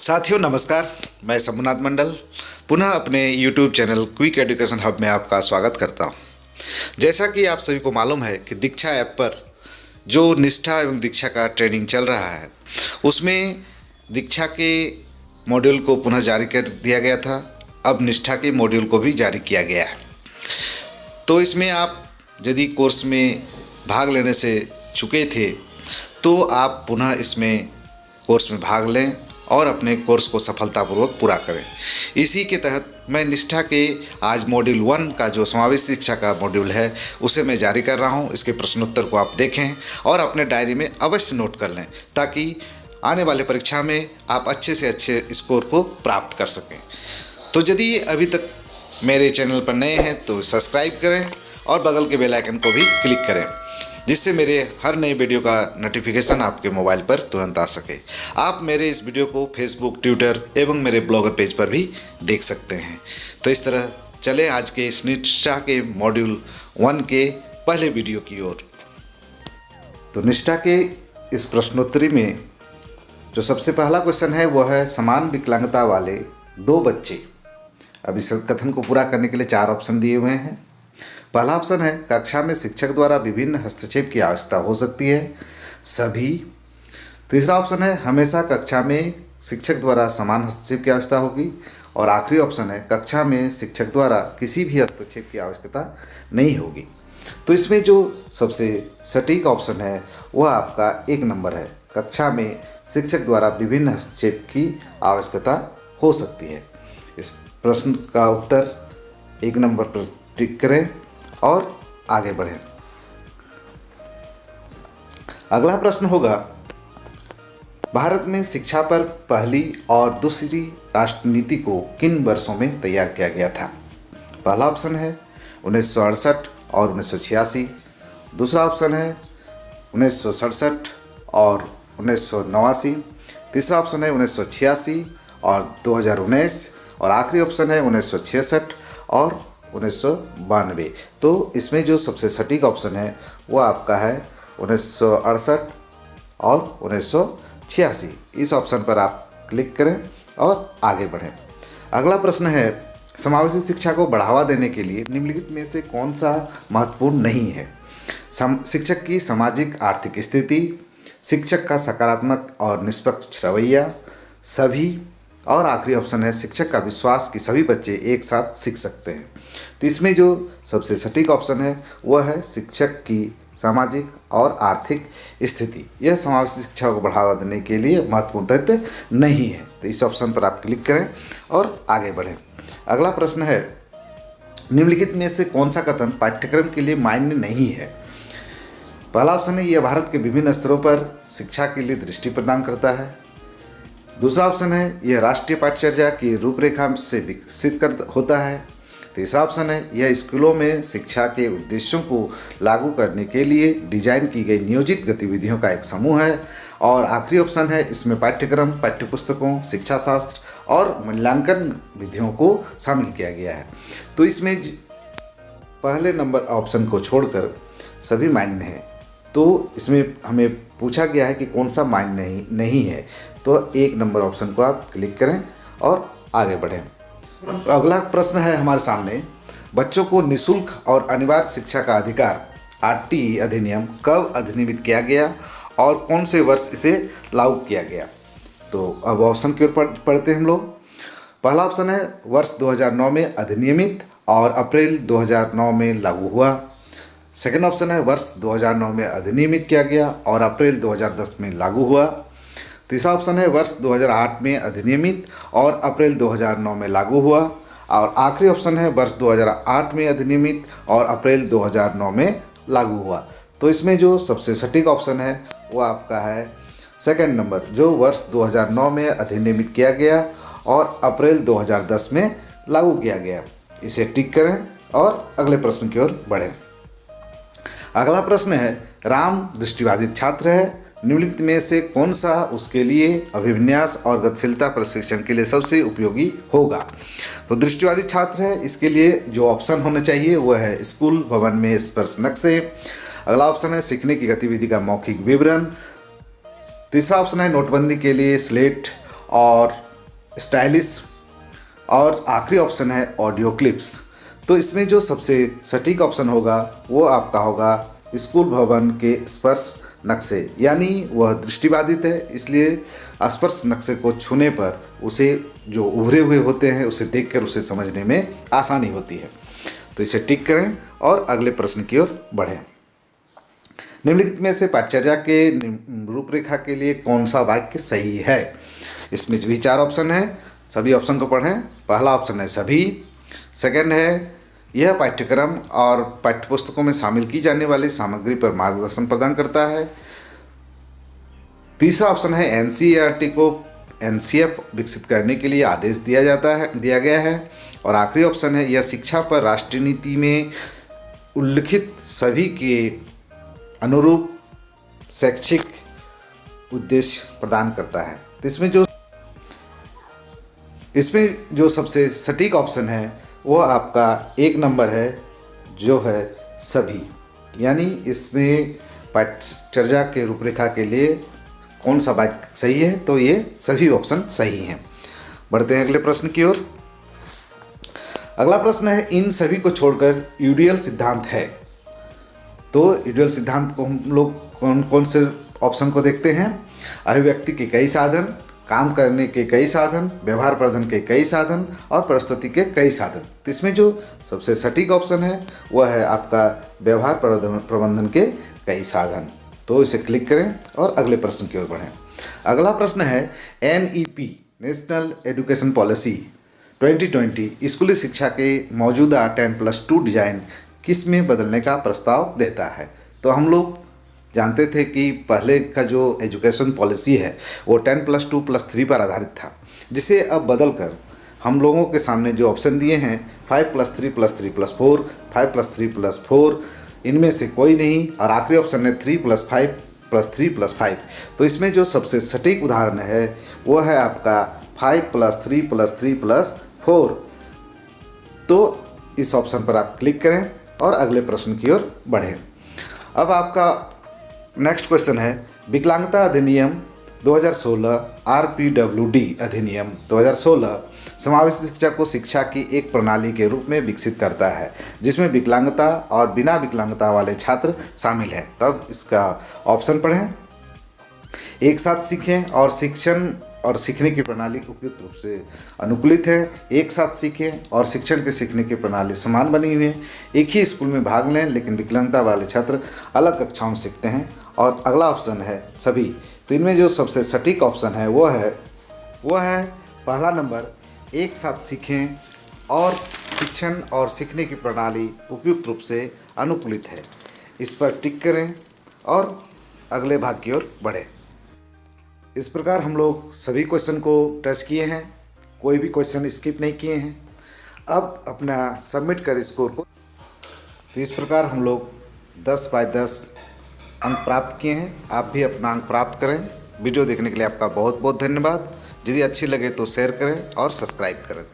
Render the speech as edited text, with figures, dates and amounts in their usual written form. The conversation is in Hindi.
साथियों नमस्कार, मैं शंभुनाथ मंडल पुनः अपने YouTube channel quick education hub में आपका स्वागत करता हूं। जैसा कि आप सभी को मालूम है कि दीक्षा ऐप पर जो निष्ठा एवं दीक्षा का ट्रेनिंग चल रहा है उसमें दीक्षा के मॉड्यूल को पुनः जारी कर दिया गया था। अब निष्ठा के मॉड्यूल को भी जारी किया गया है। तो इसमें आप यदि कोर्स में भाग लेने से चुके थे तो आप पुनः इसमें कोर्स में भाग लें और अपने कोर्स को सफलतापूर्वक पूरा करें। इसी के तहत मैं निष्ठा के आज मॉड्यूल 1 का जो समावेश शिक्षा का मॉड्यूल है उसे मैं जारी कर रहा हूं। इसके प्रश्नोत्तर को आप देखें और अपने डायरी में अवश्य नोट कर लें ताकि आने वाले परीक्षा में आप अच्छे से अच्छे स्कोर को प्राप्त कर सकें। तो यदि अभी तक मेरे चैनल पर नए हैं तो सब्सक्राइब करें और बगल के बेल आइकन को भी क्लिक करें जिससे मेरे हर नए वीडियो का नोटिफिकेशन आपके मोबाइल पर तुरंत आ सके। आप मेरे इस वीडियो को फेसबुक, ट्विटर एवं मेरे ब्लॉगर पेज पर भी देख सकते हैं। तो इस तरह चले आज के इस निष्ठा के मॉड्यूल 1 के पहले वीडियो की ओर। तो निष्ठा के इस प्रश्नोत्तरी में जो सबसे पहला क्वेश्चन है वह है समान विकलांगता वाले 2 बच्चे। अब इस कथन को पूरा करने के लिए 4 ऑप्शन दिए हुए हैं। पहला ऑप्शन है कक्षा में शिक्षक द्वारा विभिन्न हस्तक्षेप की आवश्यकता हो सकती है, सभी। तीसरा ऑप्शन है हमेशा कक्षा में शिक्षक द्वारा समान हस्तक्षेप की आवश्यकता होगी। और आखिरी ऑप्शन है कक्षा में शिक्षक द्वारा किसी भी हस्तक्षेप की आवश्यकता नहीं होगी। तो इसमें जो सबसे सटीक ऑप्शन है वह आपका 1 नंबर है, कक्षा में शिक्षक द्वारा विभिन्न हस्तक्षेप की आवश्यकता हो सकती है। इस प्रश्न का उत्तर 1 नंबर पर टिक करें और आगे बढ़ें। अगला प्रश्न होगा भारत में शिक्षा पर पहली और दूसरी राष्ट्र नीति को किन वर्षों में तैयार किया गया था। पहला ऑप्शन है 1968 और 1986। दूसरा ऑप्शन है 1967 और 1989। तीसरा ऑप्शन है 1986 और 2019 और आखिरी ऑप्शन है 1966 और 1992। तो इसमें जो सबसे सटीक ऑप्शन है वो आपका है 1968 और 1986। इस ऑप्शन पर आप क्लिक करें और आगे बढ़ें। अगला प्रश्न है समावेशी शिक्षा को बढ़ावा देने के लिए निम्नलिखित में से कौन सा महत्वपूर्ण नहीं है। शिक्षक की सामाजिक आर्थिक स्थिति, शिक्षक का सकारात्मक और निष्पक्ष रवैया, सभी। और आखिरी ऑप्शन है शिक्षक का विश्वास कि सभी बच्चे एक साथ सीख सकते हैं। तो इसमें जो सबसे सटीक ऑप्शन है वह है शिक्षक की सामाजिक और आर्थिक स्थिति। यह समावेशी शिक्षा को बढ़ावा देने के लिए महत्वपूर्ण तथ्य नहीं है। तो इस ऑप्शन पर आप क्लिक करें और आगे बढ़ें। अगला प्रश्न है निम्नलिखित में से कौन सा कथन पाठ्यक्रम के लिए मान्य नहीं है। पहला ऑप्शन है यह भारत के विभिन्न स्तरों पर शिक्षा के लिए दृष्टि प्रदान करता है। दूसरा ऑप्शन है यह राष्ट्रीय पाठ्यचर्या की रूपरेखा से विकसित होता है। तीसरा ऑप्शन है यह स्कूलों में शिक्षा के उद्देश्यों को लागू करने के लिए डिजाइन की गई नियोजित गतिविधियों का एक समूह है। और आखिरी ऑप्शन है इसमें पाठ्यक्रम, पाठ्यपुस्तकों, शिक्षा शास्त्र और मूल्यांकन विधियों को शामिल किया गया है। तो इसमें पहले नंबर ऑप्शन को छोड़कर सभी मान्य हैं। तो इसमें हमें पूछा गया है कि कौन सा मान्य नहीं है। तो 1 नंबर ऑप्शन को आप क्लिक करें और आगे बढ़ें। अगला प्रश्न है हमारे सामने बच्चों को निःशुल्क और अनिवार्य शिक्षा का अधिकार आरटीई अधिनियम कब अधिनियमित किया गया और कौन से वर्ष इसे लागू किया गया। तो अब ऑप्शन की ओर पढ़ते हैं हम लोग। पहला ऑप्शन है वर्ष 2009 में अधिनियमित और अप्रैल 2009 में लागू हुआ। सेकेंड ऑप्शन है वर्ष 2009 में अधिनियमित किया गया और अप्रैल 2010 में लागू हुआ। तीसरा ऑप्शन है वर्ष 2008 में अधिनियमित और अप्रैल 2009 में लागू हुआ। और आखिरी ऑप्शन है वर्ष 2008 में अधिनियमित और अप्रैल 2009 में लागू हुआ। तो इसमें जो सबसे सटीक ऑप्शन है वो आपका है सेकंड नंबर, जो वर्ष 2009 में अधिनियमित किया गया और अप्रैल 2010 में लागू किया गया। इसे टिक करें और अगले प्रश्न की ओर बढ़ें। अगला प्रश्न है राम दृष्टिबाधित छात्र है, निम्नलिखित में से कौन सा उसके लिए अभिविन्यास और गतिशीलता प्रशिक्षण के लिए सबसे उपयोगी होगा। तो दृष्टिबाधित छात्र है, इसके लिए जो ऑप्शन होने चाहिए वह है स्कूल भवन में स्पर्श नक्शे। अगला ऑप्शन है सीखने की गतिविधि का मौखिक विवरण। तीसरा ऑप्शन है नोटबंदी के लिए स्लेट और स्टाइलिश और आखिरी ऑप्शन है ऑडियो क्लिप्स। तो इसमें जो सबसे सटीक ऑप्शन होगा वो आपका होगा स्कूल भवन के स्पर्श नक्शे, यानी वह दृष्टिबाधित है, इसलिए स्पर्श नक्शे को छूने पर उसे जो उभरे हुए होते हैं उसे देखकर उसे समझने में आसानी होती है। तो इसे टिक करें और अगले प्रश्न की ओर बढ़ें। निम्नलिखित में से पाठ्यचर्या के रूपरेखा के लिए कौन सा वाक्य सही है? इसमें भी 4 ऑप्शन है, सभी ऑप्शन को पढ़ें। पहला ऑप्शन है सभी, सेकंड है यह पाठ्यक्रम और पाठ्यपुस्तकों में शामिल की जाने वाली सामग्री पर मार्गदर्शन प्रदान करता है। तीसरा ऑप्शन है एनसीईआरटी को एनसीएफ विकसित करने के लिए आदेश दिया गया है। और आखिरी ऑप्शन है यह शिक्षा पर राष्ट्रीय नीति में उल्लिखित सभी के अनुरूप शैक्षिक उद्देश्य प्रदान करता है। तो इसमें जो सबसे सटीक ऑप्शन है वो आपका 1 नंबर है, जो है सभी, यानी इसमें पाठ्यचर्या के रूपरेखा के लिए कौन सा वाक्य सही है? तो ये सभी ऑप्शन सही हैं। बढ़ते हैं अगले प्रश्न की ओर। अगला प्रश्न है इन सभी को छोड़कर यूडियल सिद्धांत है। तो यूडियल सिद्धांत को हम लोग कौन कौन से ऑप्शन को देखते हैं? अभिव्यक्ति के कई साधन, काम करने के कई साधन, व्यवहार प्रबंधन के कई साधन और प्रस्तुति के कई साधन। तो इसमें जो सबसे सटीक ऑप्शन है वह है आपका व्यवहार प्रबंधन के कई साधन। तो इसे क्लिक करें और अगले प्रश्न की ओर बढ़ें। अगला प्रश्न है NEP नेशनल एजुकेशन पॉलिसी 2020 स्कूली शिक्षा के मौजूदा 10+2 डिजाइन किस में बदलने का प्रस्ताव देता है? तो हम लोग जानते थे कि पहले का जो एजुकेशन पॉलिसी है वो 10+2+3 पर आधारित था, जिसे अब बदलकर हम लोगों के सामने जो ऑप्शन दिए हैं 5+3+3+4, 5+3+4, इनमें से कोई नहीं, और आखिरी ऑप्शन है 3+5+3+5। तो इसमें जो सबसे सटीक उदाहरण है वो है आपका 5+3+3+4। तो इस ऑप्शन पर आप क्लिक करें और अगले प्रश्न की ओर बढ़ें। अब आपका नेक्स्ट क्वेश्चन है विकलांगता अधिनियम 2016 RPWD अधिनियम 2016 समावेशी शिक्षा को शिक्षा की एक प्रणाली के रूप में विकसित करता है, जिसमें विकलांगता और बिना विकलांगता वाले छात्र शामिल हैं। तब इसका ऑप्शन पढ़ें। एक साथ सीखें और शिक्षण और सीखने की प्रणाली उपयुक्त रूप से अनुकूलित है। एक साथ सीखें और शिक्षण के सीखने की प्रणाली समान बनी हुई है। एक ही स्कूल में भाग लें लेकिन विकलांगता वाले छात्र अलग कक्षाओं में सीखते हैं। और अगला ऑप्शन है सभी। तो इनमें जो सबसे सटीक ऑप्शन है वो है पहला नंबर, एक साथ सीखें और शिक्षण और सीखने की प्रणाली उपयुक्त रूप से अनुकूलित है। इस पर टिक करें और अगले भाग की ओर बढ़ें। इस प्रकार हम लोग सभी क्वेश्चन को टच किए हैं, कोई भी क्वेश्चन स्किप नहीं किए हैं। अब अपना सबमिट कर स्कोर को। तो इस प्रकार हम लोग 10/10 अंक प्राप्त किए हैं। आप भी अपना अंक प्राप्त करें। वीडियो देखने के लिए आपका बहुत बहुत धन्यवाद। यदि अच्छी लगे तो शेयर करें और सब्सक्राइब करें।